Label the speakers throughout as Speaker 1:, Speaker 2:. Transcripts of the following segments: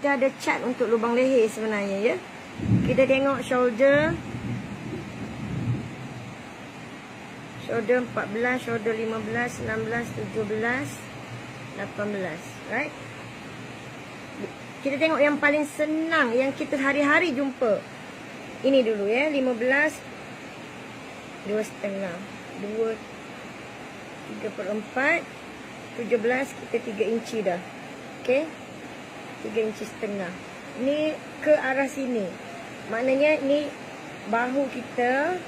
Speaker 1: Kita ada cat untuk lubang leher sebenarnya, ya. Kita tengok shoulder. Shoulder 14, shoulder 15, 16, 17, 18. Right? Kita tengok yang paling senang, yang kita hari-hari jumpa. Ini dulu, ya. 15, 2,5. 2, 3/4. 17, kita 3 inci dah. Okay. 3,5 inci. Ni ke arah sini. Maknanya ni bahu kita.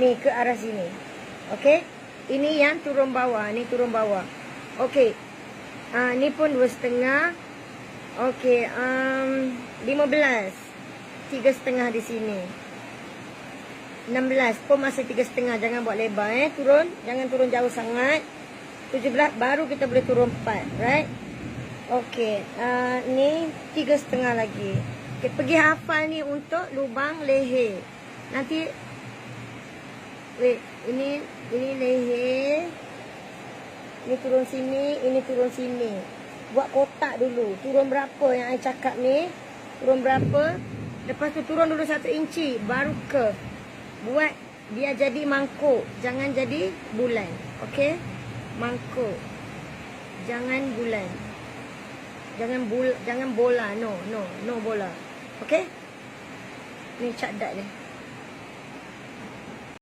Speaker 1: Ni ke arah sini. Okay. Ini yang turun bawah. Ni turun bawah. Okay. Ni pun 2,5. Okay. 15. 3,5 di sini. 16 pun masih 3,5. Jangan buat lebar, turun. Jangan turun jauh sangat. 17 baru kita boleh turun 4. Right. Okay. Ni 3,5 lagi. Okay, pergi hafal ni untuk lubang leher. Nanti wait, ini leher. Ini turun sini, ini turun sini. Buat kotak dulu. Turun berapa yang saya cakap ni? Turun berapa? Lepas tu turun dulu 1 inci, baru curve. Buat biar jadi mangkuk, jangan jadi bulan. Okey? Mangkuk. Jangan bulan. Jangan bola, no bola. Okey? Ni cat dot ni.